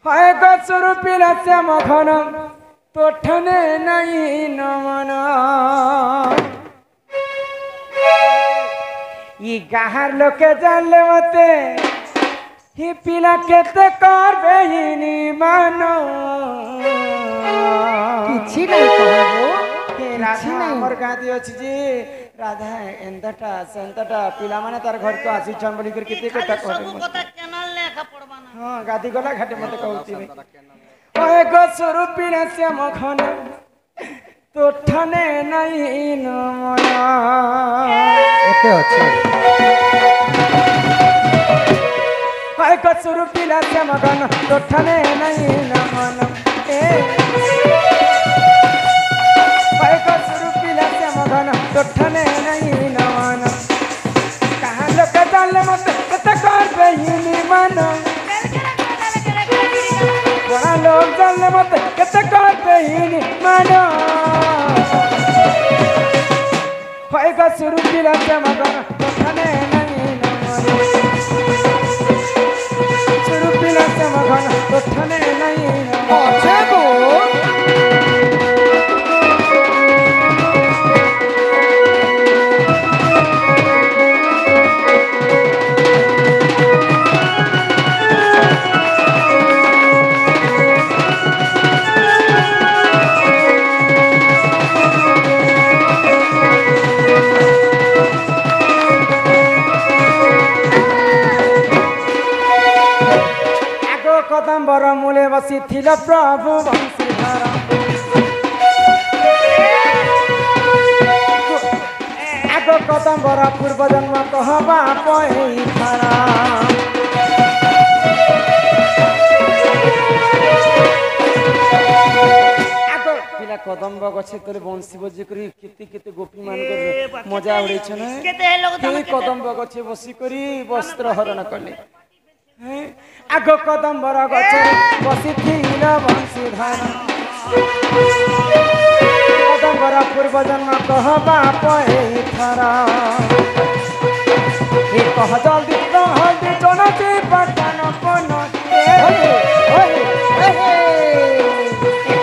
হয় গছরু পিলা শ্যাম ঘন তোঠনে নাই নমন ই গাহার লোকে জানলে মতে হি পিলা কেতে করবে হিনি মান କିଛି ନାହିଁ କହିବ রাধা আমার গাঁদি অছি যে রাধা এন্তটা সেন্তটা পিলা মানে তার ঘরକୁ আসিছন বলি করে কেতে কথা কহে ସବୁ କଥା କେନାଲ ଲେଖା ପଡବା ନା ହଁ ଗାଦି ଗଲା ଘାଟେ ମତେ କହୁଛି ওই গছরু পিলা শ্যাম ঘন তোঠনে নাই নমন ଏତେ ଅଛି ওই গছরু পিলা শ্যাম ঘন তোঠনে নাই নমন ওই গছরু পিলা শ্যাম ঘন তোঠনে নাই নমন কাহা লোক জানলে মতে কেতে করবে হিনি মান বড় লোক জানলে মতে কেতে করবে হিনি মান হয় গছরু পিলা শ্যাম ঘন তোঠনে নাই নমন গছরু পিলা শ্যাম ঘন তোঠনে নাই নমন ଅଛି ଗୋ ଆଗ କଦମ୍ବର ମୂଳେ ବସିଥିଲା ପ୍ରଭୁ ବଂଶୀଧର ଆଗ କଦମ୍ବର ପୂର୍ବ ଜନ୍ମ କହବା ପଇଥର ଆଗ ପିଲା କଦମ୍ବ ଗଛ ତଳେ ବଂଶୀ ବଜି କରି କେତେ କେତେ ଗୋପୀ ମାନଙ୍କର ମଜା ଉଡେଇଛ ନା କେତେ ଲୋକ ସେଇ କଦମ୍ବ ଗଛେ ବସି କରି ବସ୍ତ୍ର ହରଣ କଲେ আগ কদম্বর গছরে বসিছিল বংশীধর কদম্বর পূর্ব জন্ম কহবা পইথর এ কহ জলদি জলদি জনতি পটন পন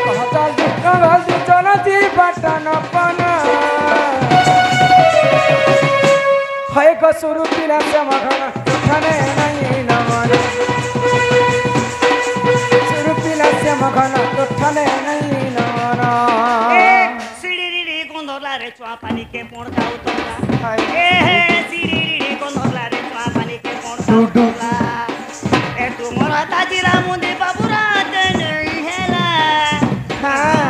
কহ জলদি জলদি জনতি পটন পন হয় গছরু পিলা শ্যাম ঘন তোঠনে নাই নমন গছরু পিলা শ্যাম ঘন তোঠনে নাই নমন সিড়িড়ি গন্ধলারে চুয়া পানিকে পড়তাও তোমরা হায়। এ সিড়িড়ি গন্ধলারে চুয়া পানিকে পড়তাও তোমরা এ তোমার তাজিরা মুদি বাবুরা দেই হেলা হ্যাঁ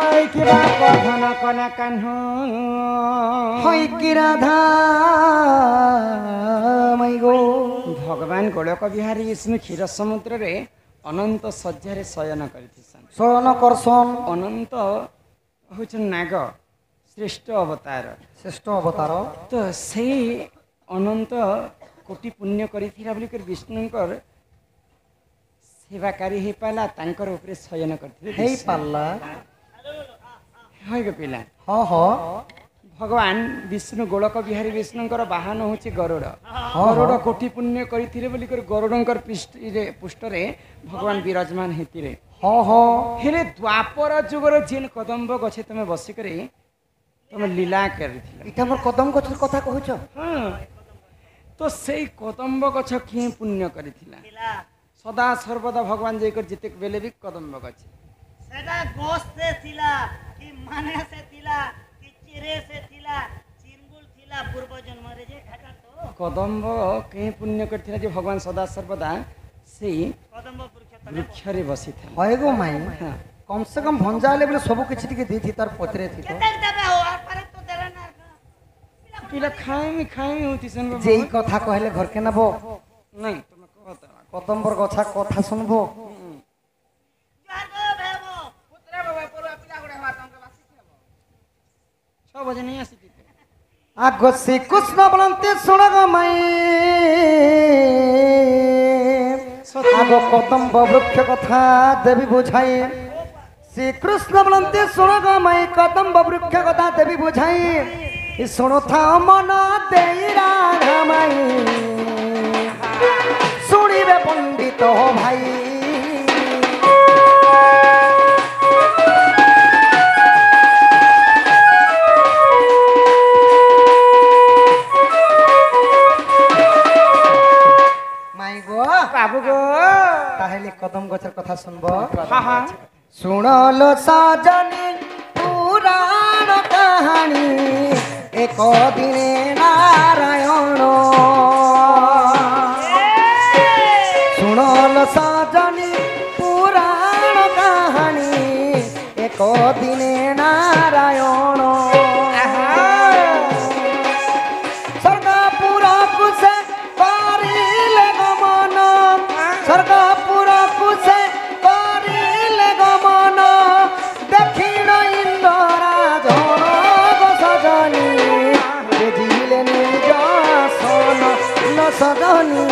ওই কিবা কথন কনা কাহ্নু হয় কি রাধা মাই গো ভগবান গোলক বিহারী বিষ্ণু ক্ষীর সমুদ্রে ଅନନ୍ତ ଶଯ୍ୟାରେ ଶୟନ କରିଥିସନ୍ ଶୟନ କରସନ୍ ଅନନ୍ତ ହେଉଛନ୍ ନାଗ ଶ୍ରେଷ୍ଠ ଅବତାର ଶ୍ରେଷ୍ଠ ଅବତାର ତ ସେଇ ଅନନ୍ତ କୋଟି ପୁଣ୍ୟ କରିଥିଲା ବୋଲିକରି ବିଷ୍ଣୁଙ୍କର ସେବାକାରୀ ହେଇପାରିଲା ତାଙ୍କର ଉପରେ ଶୟନ କରିଥିଲେ ହେଇପାରିଲା ହଇଗ ପିଲା ହଁ ହଁ ଭଗବାନ ବିଷ୍ଣୁ ଗୋଳକ ବିହାରୀ ବିଷ୍ଣୁଙ୍କର ବାହନ ହେଉଛି ଗରୁଡ଼ ହଁ। ଗରୁଡ଼ କୋଟି ପୁଣ୍ୟ କରିଥିଲେ ବୋଲିକରି ଗରୁଡ଼ଙ୍କର ପୃଷ୍ଠରେ ଭଗବାନ ବିରାଜମାନ ହେଇଥିଲେ ହଁ ହଁ ହେଲେ ଦ୍ୱାପର ଯୁଗର ଯେନ୍ କଦମ୍ବ ଗଛେ ତମେ ବସିକରି ତମେ ଲୀଳା କରିଥିଲ ଏଇଟା ମୋର କଦମ ଗଛର କଥା କହୁଛ ହଁ ତ ସେଇ କଦମ୍ବ ଗଛ କିଏ ପୁଣ୍ୟ କରିଥିଲା ଥିଲା ସଦା ସର୍ବଦା ଭଗବାନ ଯାଇକରି ଯେତେ ବେଲେ ବି କଦମ୍ବ ଗଛ ସେଟା ଗୋସ୍ତେ ଥିଲା କି ମାନେ ସେ ଥିଲା କି ଚିରେ ସେ ଥିଲା ଚିଙ୍ଗୁଲ ଥିଲା ପୂର୍ବ ଜନ୍ମରେ ଯେ ଖାଟା ତ କଦମ୍ବ କେହି ପୁଣ୍ୟ କରିଥିଲା ଯେ ଭଗବାନ ସଦା ସର୍ବଦା ସେଇ କଦମ୍ବ ବୃକ୍ଷ ତଳେ ବୃକ୍ଷରେ ବସିଥାଏ হয় গো মাই ହଁ কম সে কম ভঞ্জা হলে বলে সবু কিছু টিকে দিয়েছি তার পত্রে থিত କେତେ ଦେବେ ହୋ আর ପାରେ ତ ଦେଲେ ନା ପିଲା ଖାଇମି ହଉତି ସେନ যেই কথা কহিলে ঘরকে নেব ନାଇଁ ତମେ କହ ତ কদম্বর কথা কথা শুনবো ଜୁହାର ଭେବ ପୁତ୍ର ବାବା ପରୁଆ ପିଲା ଗୁଡେ ହବା ତମକେ ବାସି बजे नहीं आसी आग श्रीकृष्ण बोलते शुण गो माई आग कदम्ब वृक्ष कथा देवी बुझाई श्रीकृष्ण बोलते शुण गो माई कदम्ब वृक्ष कथा देवी बुझाई शुणु था मन दे राधा माई शुणिबे पंडित हो भाई बाबू गो ताहले कदम गछर कथा सुनबो हाँ हाँ सुनलो सजनी पुराण कहानी एक दिने नारायण सुनलो सजनी पुराण कहानी एक दिने नारायण स्वर्गपुर कुसे करिले गमन स्वर्गपुर कुसे करिले गमन दक्षिण इंद्रराज गो सजनी बुझिले निज सन न सजनी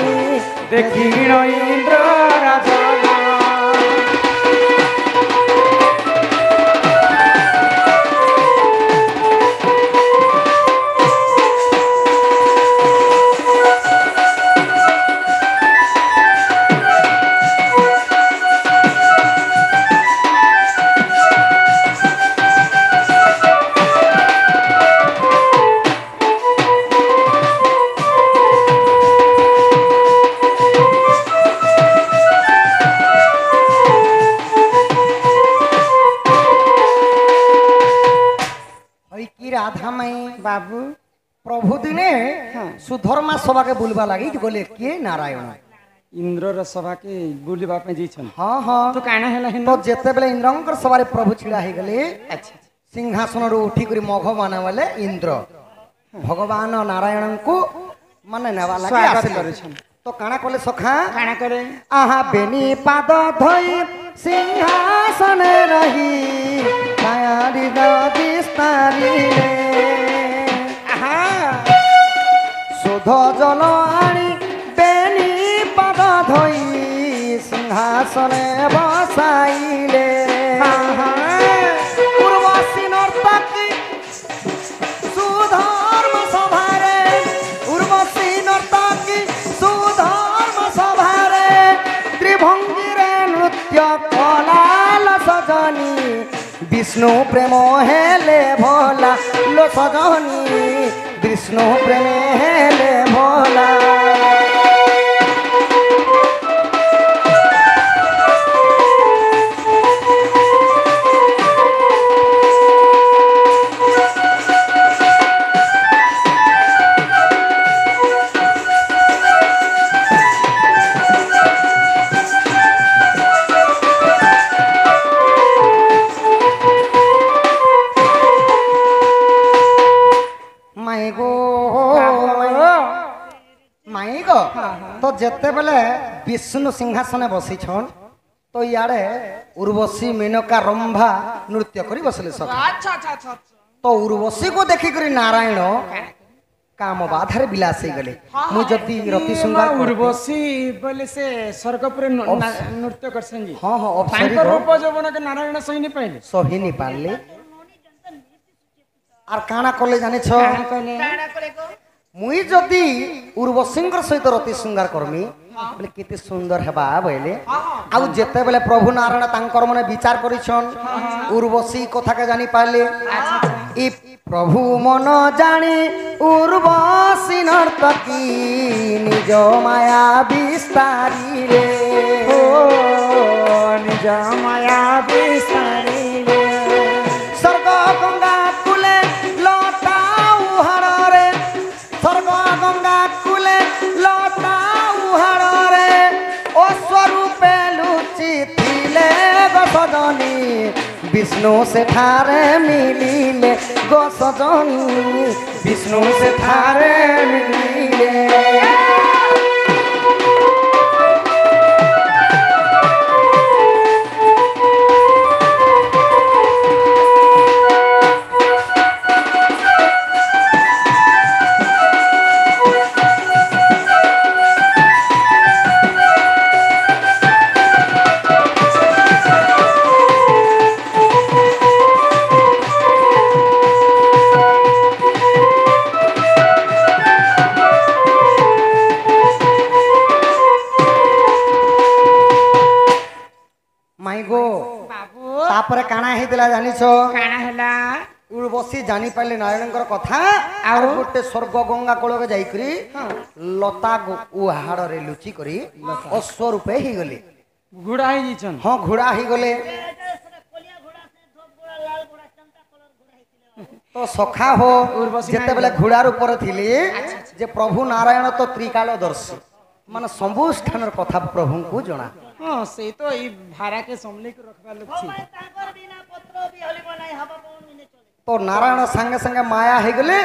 दक्षिण इंद्र राजा राधा माई बाबू प्रभु दिने सुधर्मा सभा के बुलवा लगी गले किए नारायण इंद्र सभा के बुलवा पे जीछन हाँ हाँ तो काना हैला तो जेते बेले इंद्रंकर सभा रे प्रभु छिड़ा हे गले अच्छा सिंहासन रो उठी करी मघ माने वाले इंद्र भगवान नारायण को माने नेवा लगी स्वागत आसिले करेछन तो काना कोले सखा काना करे आहा बेनी पाद धोई सिंहासन रही मायारी दिस्तारी आहा सुध जल आनी बेनी पाद धोई सिंहासन बसाइले उर्वशी नर्तकी सुधर्म सभारे उर्वशी नर्तकी सुधर्म सभारे त्रिभंगी रे नृत्य कलाल सजनी विष्णु प्रेम हेले भोला लो सजनी विष्णु प्रेम हेले भोला तो जेते बेले विष्णु सिंहासने बसी छन तो यारे उर्वशी मेनका रंभा नृत्य करी बसले सब अच्छा अच्छा अच्छा तो उर्वशी को देखि करी नारायण काम बाधारे विलास गले मु जति रति सुंदर उर्वशी बोले से स्वर्गपुर नृत्य करसन जी हां हां अप्सरी तांकर रूप जवन के नारायण सही नहीं पाइले सही नहीं पाले आर काना कले जाने छ मुई जदि उर्वशींकर सहित रति श्रृंगार करमी बोले केते सुंदर हेबा बोले आउ जेते बेले प्रभु नारायण तांकर मने विचार करिछन उर्वशी कथा के जानी पाले ई प्रभु मन जानी उर्वशी नर्तकी निज माया विस्तारी रे ओ निज माया विस्तारी रे स्वर्ग गंगा कुले लताऊ हर रे स्वर्ग गंगा कुले लताऊ हर रे ओ स्वरूपे लुचि थिले गो सजनी विष्णु से ठारे मिलिले गो सजनी विष्णु से ठारे मिलिले ହେଲା ଜାଣିଛ କାଣା ହେଲା ଉର୍ବଶୀ ଜାଣି ପାରିଲେ ନାରାୟଣଙ୍କର କଥା ଆଉ ଗୋଟେ ସ୍ୱର୍ଗ ଗଙ୍ଗା କୋଳରେ ଯାଇକରି ଲତା ଉହାଡ଼ରେ ଲୁଚି କରି ଅଶ୍ଵ ରୂପେ ହେଇଗଲେ ଘୋଡ଼ା ହେଇଯାଇଛନ୍ ହଁ ଘୋଡ଼ା ହେଇଗଲେ ତ ସଖା ହୋ ଯେତେବେଳେ ଘୋଡ଼ାର ଉପରେ ଥିଲେ ଯେ ପ୍ରଭୁ ନାରାୟଣ ତ ତ୍ରିକାଳଦର୍ଶୀ ମାନେ ସବୁ ସ୍ଥାନର କଥା ପ୍ରଭୁଙ୍କୁ ଜଣା ହଁ ସେ ତ ଏଇ ଭାରାକେ ସମ୍ଭଳିକି ରଖବା ଲୋକ ଛି ତ ନାରାୟଣ ସାଙ୍ଗେ ସାଙ୍ଗେ ମାୟା ହେଇଗଲେ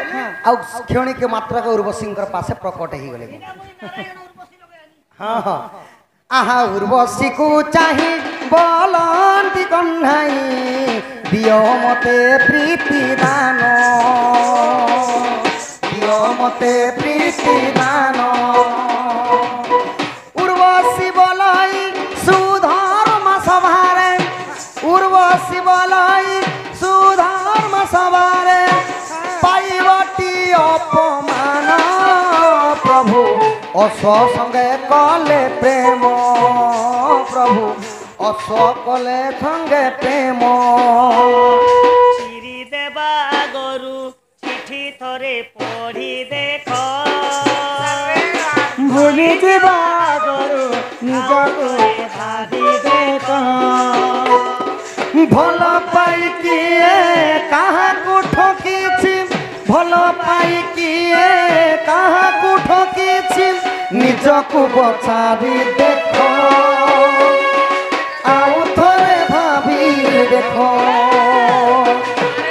ଆଉ କ୍ଷଣିକ ମାତ୍ରକ ଉର୍ବଶୀଙ୍କର ପାଶେ ପ୍ରକଟ ହେଇଗଲେ ହଁ ହଁ ଆହା ଉର୍ବଶୀକୁ ଚାହିଁ ବୋଲନ୍ତି କହ୍ନାଇ ଦିଅ ମତେ ପ୍ରୀତି ଦାନ ଦିଅ ମତେ ପ୍ରୀତି ଦାନ উর্বশী বলাই সুধর্ম সভারে উর্বশী বলাই সুধর্ম সভারে পাইবটি অপমান প্রভু অশ্ব সঙ্গে কলে প্রেম প্রভু অশ্ব কলে সঙ্গে প্রেম চিরি দেবা গরু চিঠি থরে পড়ি দেখ ভুলি ଯିବା ଗରୁ ନିଜକୁ ଭାବି ଦେଖ ଭଲ ପାଇ କିଏ କାହାକୁ ଠକିଛି ଭଲ ପାଇ କିଏ କାହାକୁ ଠକିଛି ନିଜକୁ ପଚାରି ଦେଖ ଆଉ ଥରେ ଭାବି ଦେଖ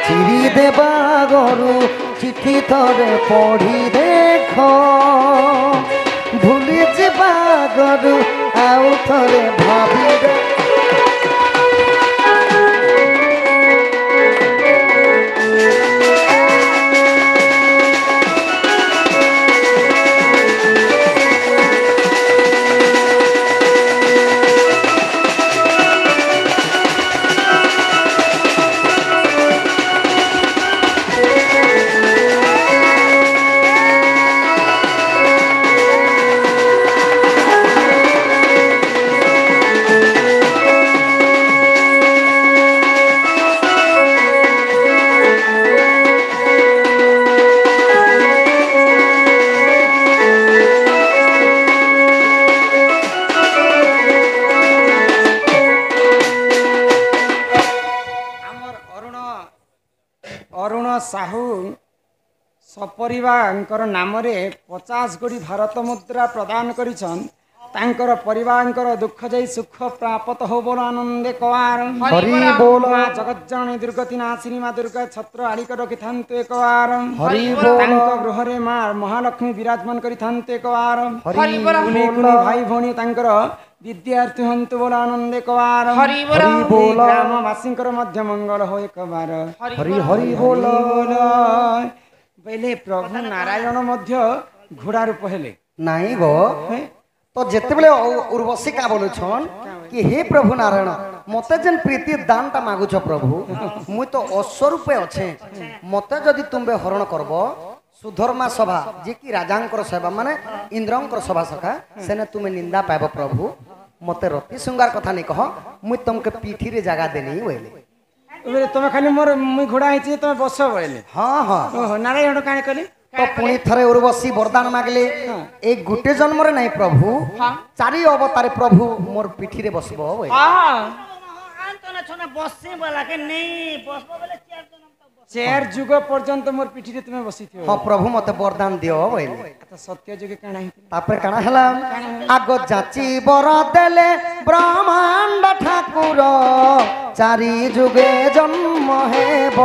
ଚିରି ଦେବା ଗରୁ ଚିଠି ଥରେ ପଢ଼ି ଦେଖ ভুলি ଯିବା ଗରୁ ଆଉ ଥରେ ଭାବି ଦେଖ ସାହୁ ସପରିବାରଙ୍କର ନାମରେ 50 କୋଟି ଭାରତ ମୁଦ୍ରା ପ୍ରଦାନ କରିଛନ୍ ତାଙ୍କର ପରିବାରଙ୍କର ଦୁଃଖ ଯାଇ ସୁଖ ପ୍ରାପ୍ତ ହବ ବୋଲ ଆନନ୍ଦେ କବାର ହରି ବୋଲ ମା ଜଗଜ୍ଜନନୀ ଦୁର୍ଗତି ନାଶିନୀ ମା ଦୁର୍ଗା ଛତ୍ର ଆଳିକ ରଖିଥାନ୍ତୁ ଏକବାର ହରି ବୋଲ ତାଙ୍କ ଗୃହରେ ମା ମହାଲକ୍ଷ୍ମୀ ବିରାଜମାନ କରିଥାନ୍ତୁ ଏକବାର ହରି ବୋଲ ଭାଇ ଭଉଣୀ ତାଙ୍କର ବିଦ୍ୟାର୍ଥୀ ହନ୍ତୁ ବୋଲ ଆନନ୍ଦେ କବାର ହରି ବୋଲ ଗ୍ରାମବାସୀଙ୍କର ମଧ୍ୟ ମଙ୍ଗଳ ହୋ ଏକବାର ହରି ହରି ବୋଲ ବୋଇଲେ ପ୍ରଭୁ ନାରାୟଣ ମଧ୍ୟ ଘୋଡ଼ା ରୂପ ହେଲେ ନାଇଁ ଗୋ তো যেতেবেলে উর্বশী কা বলুছন কি হে প্রভু নারায়ণ মতে যেন প্রীতি দানটা মাগুছ প্রভু মুই তো অস্বরূপে অছে মতে যদি তুমি হরণ করব সুধর্মা সভা যে কি রাজাঙ্কর সভা মানে ইন্দ্রঙ্কর সভা সখা সেনে তুমি নিন্দা পাইব প্রভু মতে রতি শৃঙ্গার কথা নি কহ মুই তোমাকে পিঠিরে জায়গা দেনি বইলে তুমি খালি মোর মুই ঘোড়া হইছি তুমি বস বইলে হ্যাঁ হ্যাঁ ওহো নারায়ণ কানে কলে তো পুনি থরে উর্বশী বরদান মাগলে এই গোটে জন্মরে নাই প্রভু চারি অবতারে প্রভু মোর পিঠিরে বসব বই চেয়ার যুগ পর্যন্ত মোর পিঠিরে তুমি বসিথিও হ্যাঁ প্রভু মতে বরদান দিও বইলে সত্য যুগে কানা হইতি তারপরে কানা হলা আগ যাচি বর দেলে ব্রহ্মাণ্ড ঠাকুর চারি যুগে জন্ম হেব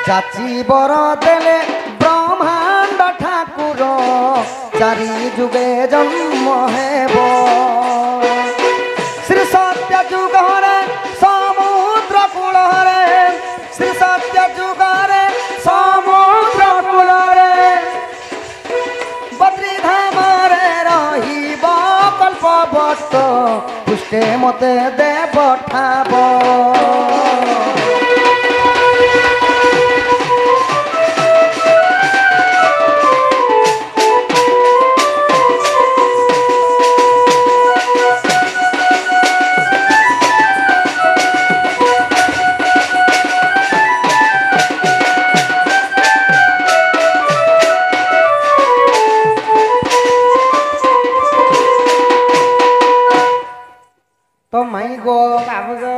যাচি বর দেলে ব্রহ্মাণ্ড ঠাকুর চারি যুগে জন্ম হেব শ্রী সত্য যুগরে সমুদ্র কূলরে শ্রী সত্য যুগরে সমুদ্র কূলরে বদ্রীধামরে রহিব কল্পবত পুষ্টে মতে দেব ঠাব तो माई गो बाबू गो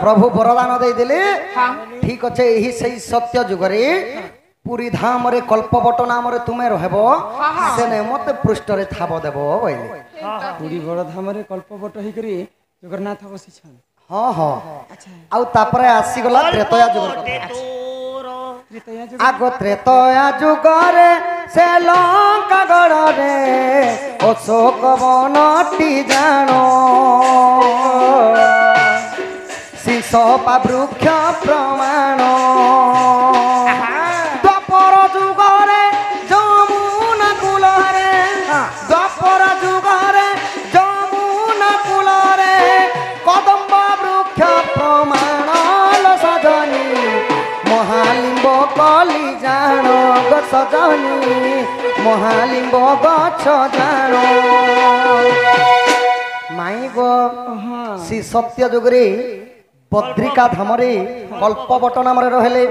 प्रभु वरदान देदेले हाँ ठीक अच्छे यही सही सत्य जुगरे पुरी धाम रे कल्पवट नाम रे तुमे रहबो सेने मते पृष्ठ रे थाप देबो बोइले पूरी बड़ धामरे कल्पवट ही करी जगन्नाथ बसिछन हाँ हाँ आउ तापरे आसी गला त्रेतया जुग त्रेतया जुग आगो त्रेतया जुगरे से लंका गड़रे अशोक बनटी जानो शिशोपा वृक्ष प्रमाण द्वापर जुगरे जमुना कूलरे द्वापर जुगरे जमुना कूलरे कदम्ब वृक्ष प्रमाण सजनी महालिंब कली जान ग सजनी महालिंब गछ जान माई गो श्री सत्य जुगरे बद्रिका धामरे कल्पवट नाम रहले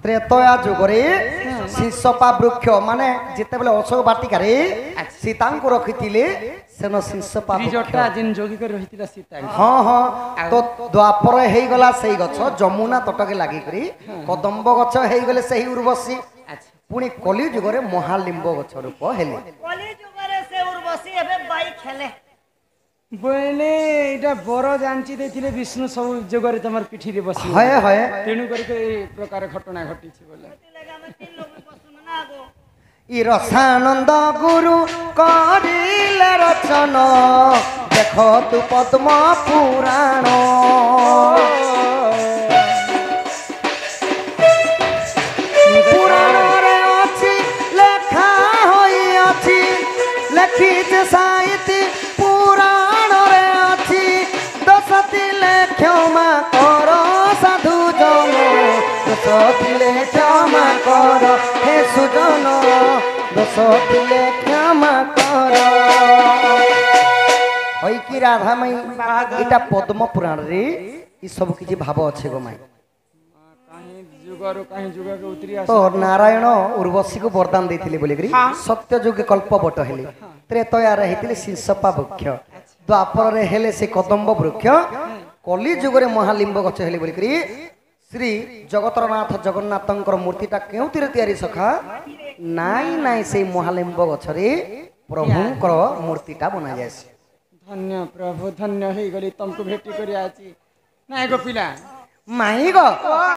त्रेतया जुगरे शिशोपा वृक्ष माने जिते बेले अशोक बाटिका रे सीता को रखिथिले सेनो शिशोपा त्रिजटा जिन जोगी कर रहितिला सीता हाँ हाँ तो द्वापर हे गला सेही गछ जमुना तटके लागि करी कदम्ब गछ हे गले सेही उर्वशी पुणी कली जुगरे महालिंब गछ रूप हेले कली जुगरे से उर्वशी एबे बाई खेले बोले एटा बर जानची देथिले विष्णु सब जगरे तमर पिठी रे बसी हय हय तेनु करके ए प्रकार घटना घटी छी बोले लगा हम तीन लोग बसुन ना गो इ रसानंद गुरु करिले रचन देख तू पद्म पुराण पुराण रे अछि लेखा होई अछि लिखित साहित्य पुराण रे अछि दश दिले क्षमा कर साधु जन दश दिले क्षमा कर हे सुजन दश दिले क्षमा कर होई कि राधा माई इटा पद्म पुराण रे इ सब किछि भाव अछि गो माई काहे जुगरो काहे जुग के उतरी आस तो नारायण उर्वशी को वरदान देथिले बोली करी सत्य युग कल्पवट हेले त्रेतया रे हेतिले शिशोपा वृक्ष द्वापर रे हेले से कदम्ब वृक्ष कली युग रे महालिंब गछ हेले बोली करी श्री जगतरनाथ जगन्नाथंकर मूर्तिटा केउतिरे तयारी सखा नाई नाई से महालिंब गछ रे प्रभुंकर मूर्तिटा बना जायसी धन्य प्रभु धन्य हे गली तुमको भेटी करी आछि नाय गो पिला माई गो